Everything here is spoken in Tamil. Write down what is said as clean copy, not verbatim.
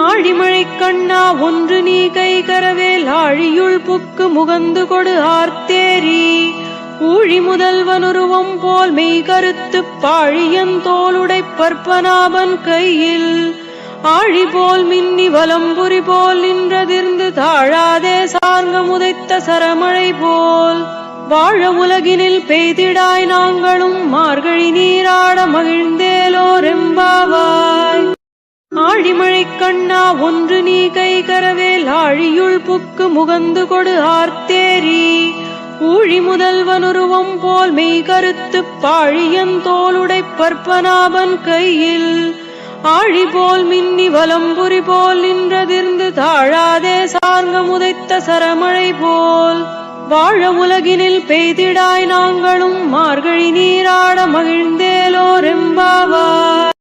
ஆழிமழை கண்ணா ஒன்று நீ கைகரவேல் ஆழியுள் புக்கு முகந்து கொடு ஆர்த்தேரி ஊழி முதல்வனுருவம் போல் மெய் கருத்து பாழியன் தோளுடை பற்பனாபன் கையில் ஆழி போல் மின்னி வலம்புரி போல் நின்றதிர்ந்து தாழாதே சார்ங்க முதைத்த சரமழை போல் வாழ உலகினில் பெய்திடாய் நாங்களும் மார்கழி நீராட மகிழ்ந்தேலோரெம்பாவாய். ஆழிமழை கண்ணா ஒன்று நீ கைகரவேல் ஆழியுள் புக்கு முகந்து கொடு ஆர்த்தேரி ஊழி முதல்வனுருவம் போல் மெய் கருத்து பாழியன் தோளுடை பற்பனாபன் கையில் ஆழி போல் மின்னி வலம்புரி போல் நின்றதிர்ந்து தாழாதே சார்ங்க முதைத்த சரமழை போல் வாழ உலகினில் பெய்திடாய் நாங்களும் மார்கழி நீராட மகிழ்ந்தேலோரெம்பாவாய்.